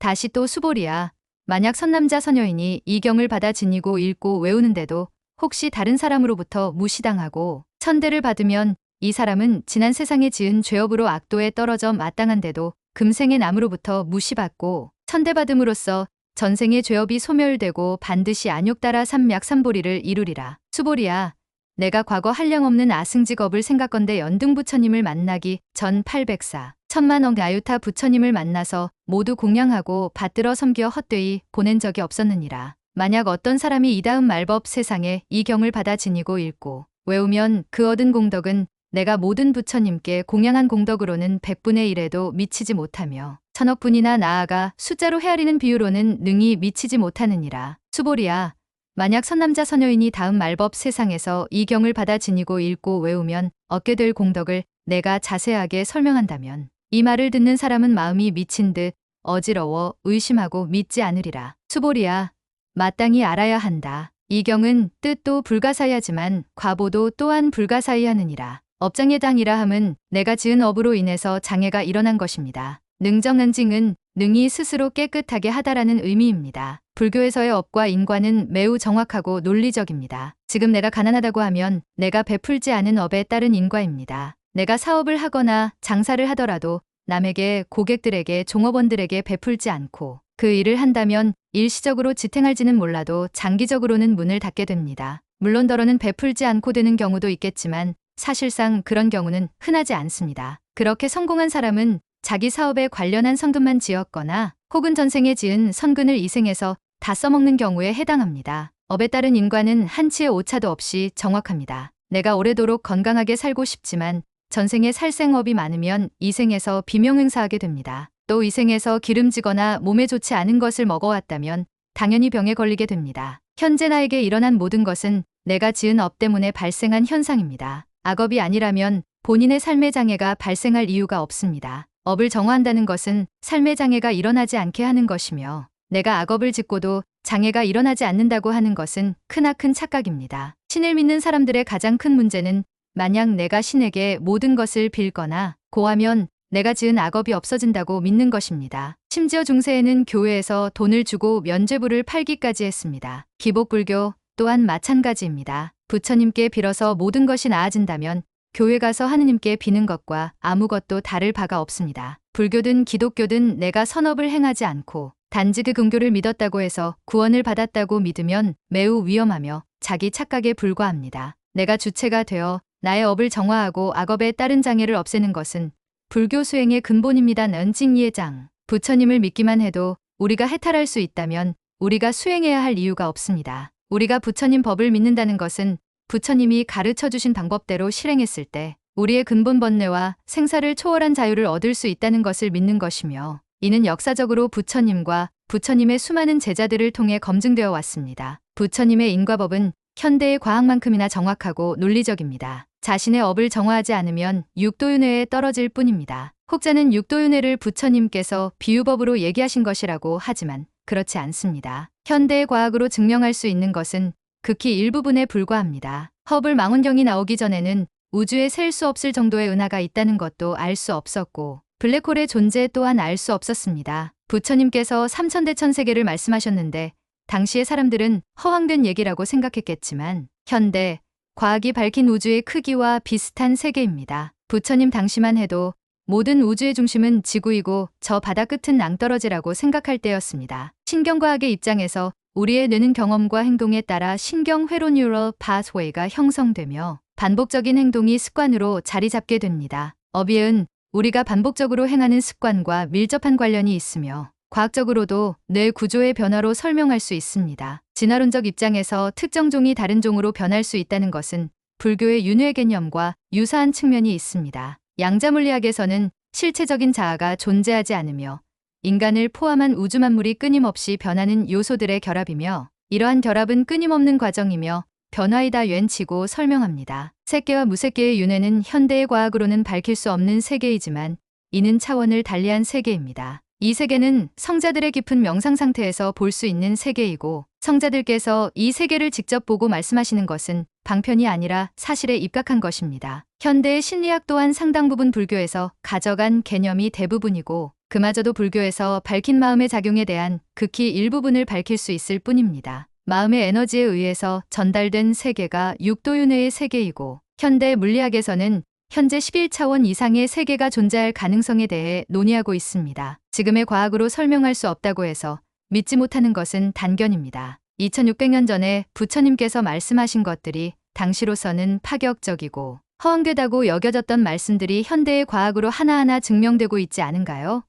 다시 또 수볼이야. 만약 선남자 선여인이 이경을 받아 지니고 읽고 외우는데도 혹시 다른 사람으로부터 무시당하고 천대를 받으면 이 사람은 지난 세상에 지은 죄업으로 악도에 떨어져 마땅한데도 금생의 남으로부터 무시받고 천대받음으로써 전생의 죄업이 소멸되고 반드시 안욕 따라 삼맥삼보리를 이루리라. 수보리야. 내가 과거 한량없는 아승직업을 생각건대 연등 부처님을 만나기 전 804, 1000만억 아유타 부처님을 만나서 모두 공양하고 받들어 섬겨 헛되이 보낸 적이 없었느니라. 만약 어떤 사람이 이다음 말법 세상에 이 경을 받아 지니고 읽고 외우면 그 얻은 공덕은 내가 모든 부처님께 공양한 공덕으로는 100분의 1에도 미치지 못하며 천억 분이나 나아가 숫자로 헤아리는 비유로는 능히 미치지 못하느니라. 수보리야. 만약 선남자 선여인이 다음 말법 세상에서 이 경을 받아 지니고 읽고 외우면 얻게 될 공덕을 내가 자세하게 설명한다면 이 말을 듣는 사람은 마음이 미친 듯 어지러워 의심하고 믿지 않으리라. 수보리야. 마땅히 알아야 한다. 이 경은 뜻도 불가사의하지만 과보도 또한 불가사의하느니라. 업장의 당이라 함은 내가 지은 업으로 인해서 장애가 일어난 것입니다. 능정은징은 능히 스스로 깨끗하게 하다라는 의미입니다. 불교에서의 업과 인과는 매우 정확하고 논리적입니다. 지금 내가 가난하다고 하면 내가 베풀지 않은 업에 따른 인과입니다. 내가 사업을 하거나 장사를 하더라도 남에게 고객들에게 종업원들에게 베풀지 않고 그 일을 한다면 일시적으로 지탱할지는 몰라도 장기적으로는 문을 닫게 됩니다. 물론더러는 베풀지 않고 되는 경우도 있겠지만 사실상 그런 경우는 흔하지 않습니다. 그렇게 성공한 사람은 자기 사업에 관련한 선금만 지었거나 혹은 전생에 지은 선근을 이 생에서 다 써먹는 경우에 해당합니다. 업에 따른 인과는 한치의 오차도 없이 정확합니다. 내가 오래도록 건강하게 살고 싶지만 전생에 살생업이 많으면 이 생에서 비명응사하게 됩니다. 또 이 생에서 기름지거나 몸에 좋지 않은 것을 먹어왔다면 당연히 병에 걸리게 됩니다. 현재 나에게 일어난 모든 것은 내가 지은 업 때문에 발생한 현상입니다. 악업이 아니라면 본인의 삶의 장애가 발생할 이유가 없습니다. 업을 정화한다는 것은 삶의 장애가 일어나지 않게 하는 것이며 내가 악업을 짓고도 장애가 일어나지 않는다고 하는 것은 크나큰 착각입니다. 신을 믿는 사람들의 가장 큰 문제는 만약 내가 신에게 모든 것을 빌거나 고하면 내가 지은 악업이 없어진다고 믿는 것입니다. 심지어 중세에는 교회에서 돈을 주고 면죄부를 팔기까지 했습니다. 기복불교 또한 마찬가지입니다. 부처님께 빌어서 모든 것이 나아진다면 교회 가서 하느님께 비는 것과 아무것도 다를 바가 없습니다. 불교든 기독교든 내가 선업을 행하지 않고 단지 그 근교를 믿었다고 해서 구원을 받았다고 믿으면 매우 위험하며 자기 착각에 불과합니다. 내가 주체가 되어 나의 업을 정화하고 악업에 따른 장애를 없애는 것은 불교 수행의 근본입니다. 은징예장. 부처님을 믿기만 해도 우리가 해탈할 수 있다면 우리가 수행해야 할 이유가 없습니다. 우리가 부처님 법을 믿는다는 것은 부처님이 가르쳐 주신 방법대로 실행했을 때 우리의 근본 번뇌와 생사를 초월한 자유를 얻을 수 있다는 것을 믿는 것이며 이는 역사적으로 부처님과 부처님의 수많은 제자들을 통해 검증되어 왔습니다. 부처님의 인과법은 현대의 과학만큼이나 정확하고 논리적입니다. 자신의 업을 정화하지 않으면 육도윤회에 떨어질 뿐입니다. 혹자는 육도윤회를 부처님께서 비유법으로 얘기하신 것이라고 하지만 그렇지 않습니다. 현대의 과학으로 증명할 수 있는 것은 극히 일부분에 불과합니다. 허블 망원경이 나오기 전에는 우주에 셀 수 없을 정도의 은하가 있다는 것도 알 수 없었고 블랙홀의 존재 또한 알 수 없었습니다. 부처님께서 삼천대천세계를 말씀하셨는데 당시의 사람들은 허황된 얘기라고 생각했겠지만 현대 과학이 밝힌 우주의 크기와 비슷한 세계입니다. 부처님 당시만 해도 모든 우주의 중심은 지구이고 저 바다 끝은 낭떠러지라고 생각할 때였습니다. 신경과학의 입장에서 우리의 뇌는 경험과 행동에 따라 신경회로 뉴럴 파스웨이가 형성되며 반복적인 행동이 습관으로 자리 잡게 됩니다. 업이은 우리가 반복적으로 행하는 습관과 밀접한 관련이 있으며 과학적으로도 뇌 구조의 변화로 설명할 수 있습니다. 진화론적 입장에서 특정 종이 다른 종으로 변할 수 있다는 것은 불교의 윤회 개념과 유사한 측면이 있습니다. 양자물리학에서는 실체적인 자아가 존재하지 않으며 인간을 포함한 우주 만물이 끊임없이 변하는 요소들의 결합이며 이러한 결합은 끊임없는 과정이며 변화이다 왠치고 설명합니다. 색계와 무색계의 윤회는 현대의 과학으로는 밝힐 수 없는 세계이지만 이는 차원을 달리한 세계입니다. 이 세계는 성자들의 깊은 명상 상태에서 볼 수 있는 세계이고 성자들께서 이 세계를 직접 보고 말씀하시는 것은 방편이 아니라 사실에 입각한 것입니다. 현대의 심리학 또한 상당 부분 불교에서 가져간 개념이 대부분이고 그마저도 불교에서 밝힌 마음의 작용에 대한 극히 일부분을 밝힐 수 있을 뿐입니다. 마음의 에너지에 의해서 전달된 세계가 6도윤회의 세계이고 현대 물리학에서는 현재 11차원 이상의 세계가 존재할 가능성에 대해 논의하고 있습니다. 지금의 과학으로 설명할 수 없다고 해서 믿지 못하는 것은 단견입니다. 2600년 전에 부처님께서 말씀하신 것들이 당시로서는 파격적이고 허황되다고 여겨졌던 말씀들이 현대의 과학으로 하나하나 증명되고 있지 않은가요?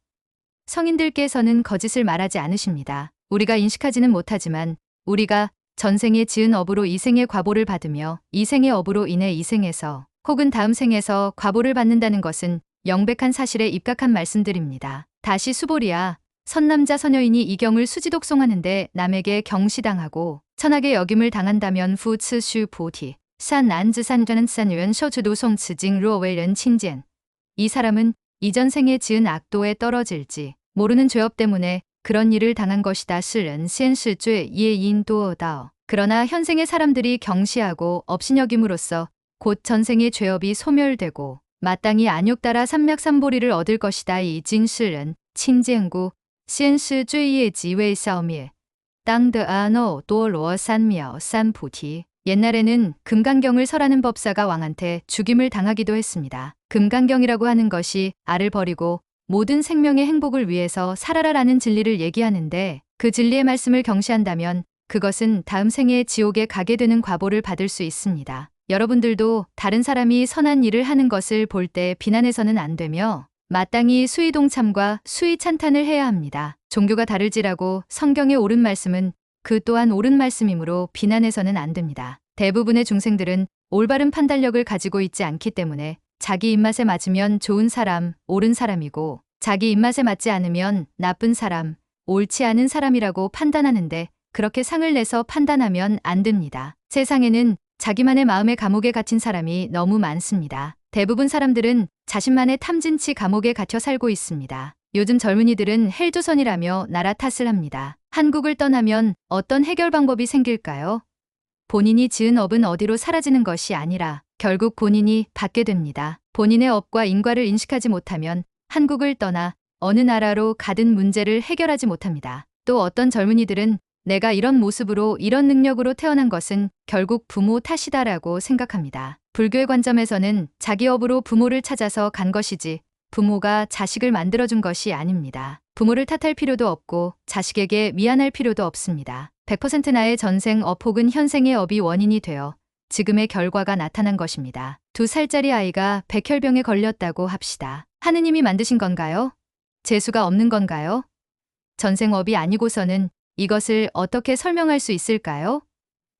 성인들께서는 거짓을 말하지 않으십니다. 우리가 인식하지는 못하지만 우리가 전생에 지은 업으로 이생의 과보를 받으며 이생의 업으로 인해 이생에서 혹은 다음 생에서 과보를 받는다는 것은 명백한 사실에 입각한 말씀들입니다. 다시 수보리야. 선남자 선여인이 이 경을 수지독송하는데 남에게 경시당하고 천하게 역임을 당한다면 후츠슈 보티 산 안즈산전은 산유연 쇼츠도송 츠징 루어웨이런 친젠. 이 사람은 이전 생에 지은 악도에 떨어질지 모르는 죄업 때문에 그런 일을 당한 것이다. 실은 시엔실죄 예인도어다어. 그러나 현생의 사람들이 경시하고 업신여김으로써 곧 전생의 죄업이 소멸되고 마땅히 안욕 따라 삼맥삼보리를 얻을 것이다. 이 진실은 친지응구 시엔실죄의 지웨이 싸움이 땅드 아노 도로 산미어 산푸티. 옛날에는 금강경을 설하는 법사가 왕한테 죽임을 당하기도 했습니다. 금강경이라고 하는 것이 알을 버리고 모든 생명의 행복을 위해서 살아라라는 진리를 얘기하는데 그 진리의 말씀을 경시한다면 그것은 다음 생에 지옥에 가게 되는 과보를 받을 수 있습니다. 여러분들도 다른 사람이 선한 일을 하는 것을 볼 때 비난해서는 안 되며 마땅히 수의 동참과 수의 찬탄을 해야 합니다. 종교가 다를지라고 성경의 옳은 말씀은 그 또한 옳은 말씀이므로 비난해서는 안 됩니다. 대부분의 중생들은 올바른 판단력을 가지고 있지 않기 때문에 자기 입맛에 맞으면 좋은 사람, 옳은 사람이고 자기 입맛에 맞지 않으면 나쁜 사람, 옳지 않은 사람이라고 판단하는데 그렇게 상을 내서 판단하면 안 됩니다. 세상에는 자기만의 마음의 감옥에 갇힌 사람이 너무 많습니다. 대부분 사람들은 자신만의 탐진치 감옥에 갇혀 살고 있습니다. 요즘 젊은이들은 헬조선이라며 나라 탓을 합니다. 한국을 떠나면 어떤 해결 방법이 생길까요? 본인이 지은 업은 어디로 사라지는 것이 아니라 결국 본인이 받게 됩니다. 본인의 업과 인과를 인식하지 못하면 한국을 떠나 어느 나라로 가든 문제를 해결하지 못합니다. 또 어떤 젊은이들은 내가 이런 모습으로 이런 능력으로 태어난 것은 결국 부모 탓이다라고 생각합니다. 불교의 관점에서는 자기 업으로 부모를 찾아서 간 것이지 부모가 자식을 만들어준 것이 아닙니다. 부모를 탓할 필요도 없고 자식에게 미안할 필요도 없습니다. 100% 나의 전생 업 혹은 현생의 업이 원인이 되어 지금의 결과가 나타난 것입니다. 2살짜리 아이가 백혈병에 걸렸다고 합시다. 하느님이 만드신 건가요? 재수가 없는 건가요? 전생업이 아니고서는 이것을 어떻게 설명할 수 있을까요?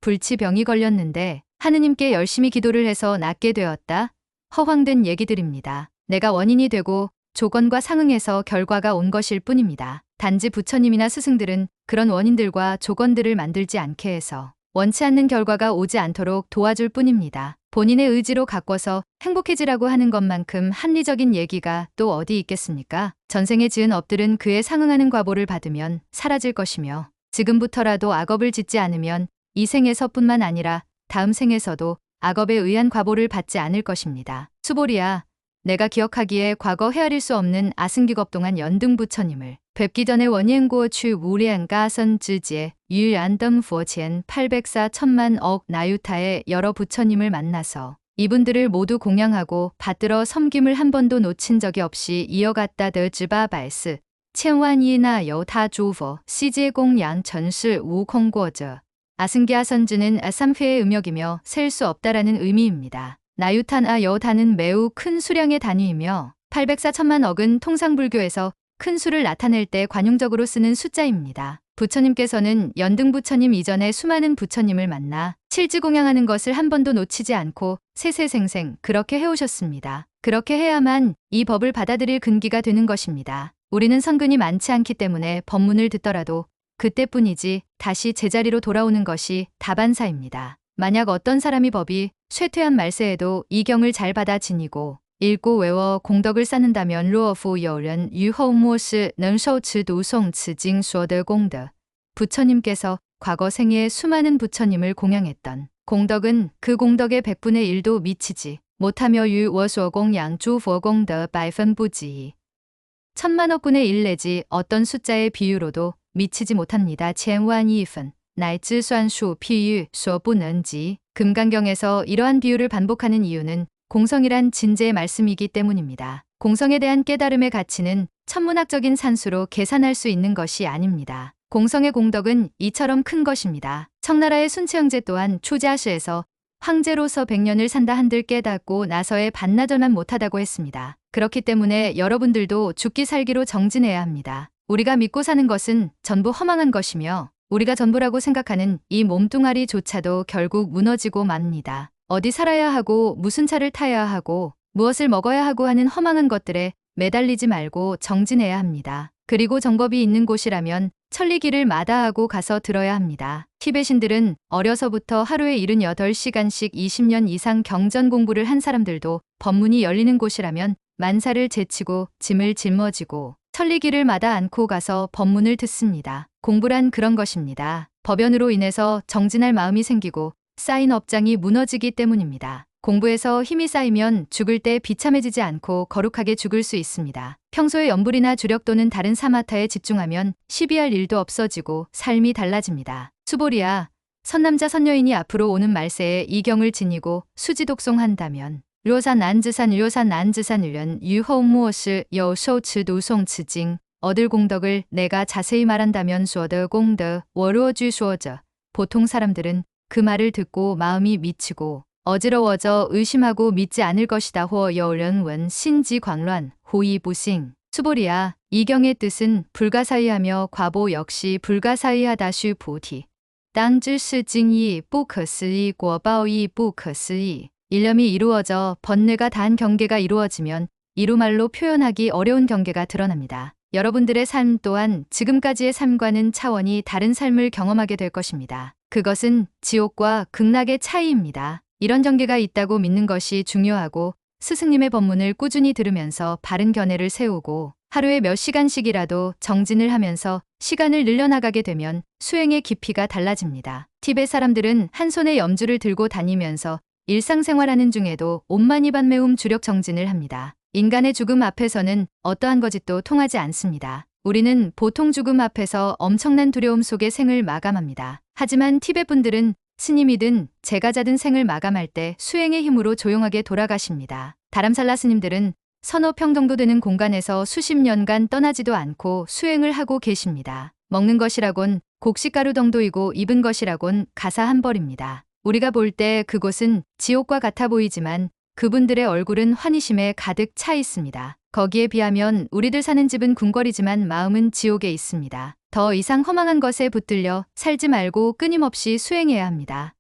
불치병이 걸렸는데 하느님께 열심히 기도를 해서 낫게 되었다. 허황된 얘기들입니다. 내가 원인이 되고 조건과 상응해서 결과가 온 것일 뿐입니다. 단지 부처님이나 스승들은 그런 원인들과 조건들을 만들지 않게 해서 원치 않는 결과가 오지 않도록 도와줄 뿐입니다. 본인의 의지로 가꿔서 행복해지라고 하는 것만큼 합리적인 얘기가 또 어디 있겠습니까? 전생에 지은 업들은 그에 상응하는 과보를 받으면 사라질 것이며 지금부터라도 악업을 짓지 않으면 이 생에서뿐만 아니라 다음 생에서도 악업에 의한 과보를 받지 않을 것입니다. 수보리야, 내가 기억하기에 과거 헤아릴 수 없는 아승기겁 동안 연등 부처님을 뵙기 전에 원예응고 추 우리안가 선즈지에 유안덤 부어첸 804 천만 억 나유타의 여러 부처님을 만나서 이분들을 모두 공양하고 받들어 섬김을 한 번도 놓친 적이 없이 이어갔다 더즈바 발스 천완이나 여타 조버 시제 공양 전실 우콩고저. 아승기아 선즈는 3회의 음역이며 셀 수 없다라는 의미입니다. 나유탄아 여타는 매우 큰 수량의 단위이며 804 천만 억은 통상불교에서 큰 수를 나타낼 때 관용적으로 쓰는 숫자입니다. 부처님께서는 연등 부처님 이전에 수많은 부처님을 만나 칠지공양하는 것을 한 번도 놓치지 않고 세세생생 그렇게 해오셨습니다. 그렇게 해야만 이 법을 받아들일 근기가 되는 것입니다. 우리는 선근이 많지 않기 때문에 법문을 듣더라도 그때뿐이지 다시 제자리로 돌아오는 것이 다반사입니다. 만약 어떤 사람이 법이 쇠퇴한 말세에도 이 경을 잘 받아 지니고 읽고 외워 공덕을 쌓는다면 루어후 여른 유허무스 능서츠 도송츠 징수어드 공덕. 부처님께서 과거 생에 수많은 부처님을 공양했던 공덕은 그 공덕의 100분의 1도 미치지 못하며 유워수어공양 주佛공덕 100分不及. 천만억분의 1 내지 어떤 숫자의 비유로도 미치지 못합니다. 千万亿分乃至算术譬喻所不能及. 금강경에서 이러한 비유를 반복하는 이유는 공성이란 진재의 말씀이기 때문입니다. 공성에 대한 깨달음의 가치는 천문학적인 산수로 계산할 수 있는 것이 아닙니다. 공성의 공덕은 이처럼 큰 것입니다. 청나라의 순채영제 또한 초자시에서 황제로서 100년을 산다 한들 깨닫고 나서의 반나절만 못하다고 했습니다. 그렇기 때문에 여러분들도 죽기 살기로 정진해야 합니다. 우리가 믿고 사는 것은 전부 허망한 것이며 우리가 전부라고 생각하는 이 몸뚱아리조차도 결국 무너지고 맙니다. 어디 살아야 하고 무슨 차를 타야 하고 무엇을 먹어야 하고 하는 허망한 것들에 매달리지 말고 정진해야 합니다. 그리고 정법이 있는 곳이라면 천리길을 마다하고 가서 들어야 합니다. 티베신들은 어려서부터 하루에 78시간씩 20년 이상 경전 공부를 한 사람들도 법문이 열리는 곳이라면 만사를 제치고 짐을 짊어지고 천리길을 마다 않고 가서 법문을 듣습니다. 공부란 그런 것입니다. 법연으로 인해서 정진할 마음이 생기고 쌓인 업장이 무너지기 때문입니다. 공부에서 힘이 쌓이면 죽을 때 비참해지지 않고 거룩하게 죽을 수 있습니다. 평소에 염불이나 주력 또는 다른 사마타에 집중하면 시비할 일도 없어지고 삶이 달라집니다. 수보리야, 선남자 선여인이 앞으로 오는 말세에 이경을 지니고 수지독송한다면 료산 안즈산 류연 유허 무엇을 여서츠 노송츠징 얻을 공덕을 내가 자세히 말한다면 수어더 공덕 워루어주 수어저. 보통 사람들은 그 말을 듣고 마음이 미치고 어지러워져 의심하고 믿지 않을 것이다. 호 여련원 신지 광乱호이부싱. 수보리야, 이경의 뜻은 불가사의하며 과보 역시 불가사의하다슈 보티. 땅즈스징이 뿌커스이 궈바오이 뿌커스이. 일념이 이루어져 번뇌가 다한 경계가 이루어지면 이루말로 표현하기 어려운 경계가 드러납니다. 여러분들의 삶 또한 지금까지의 삶과는 차원이 다른 삶을 경험하게 될 것입니다. 그것은 지옥과 극락의 차이입니다. 이런 경계가 있다고 믿는 것이 중요하고 스승님의 법문을 꾸준히 들으면서 바른 견해를 세우고 하루에 몇 시간씩이라도 정진을 하면서 시간을 늘려나가게 되면 수행의 깊이가 달라집니다. 티베트 사람들은 한 손에 염주를 들고 다니면서 일상생활하는 중에도 온만이반매움 주력 정진을 합니다. 인간의 죽음 앞에서는 어떠한 거짓도 통하지 않습니다. 우리는 보통 죽음 앞에서 엄청난 두려움 속에 생을 마감합니다. 하지만 티베트 분들은 스님이든 제가자든 생을 마감할 때 수행의 힘으로 조용하게 돌아가십니다. 다람살라 스님들은 서너 평 정도 되는 공간에서 수십 년간 떠나지도 않고 수행을 하고 계십니다. 먹는 것이라곤 곡식가루 정도이고 입은 것이라곤 가사 한 벌입니다. 우리가 볼 때 그곳은 지옥과 같아 보이지만 그분들의 얼굴은 환희심에 가득 차 있습니다. 거기에 비하면 우리들 사는 집은 궁궐이지만 마음은 지옥에 있습니다. 더 이상 허망한 것에 붙들려 살지 말고 끊임없이 수행해야 합니다.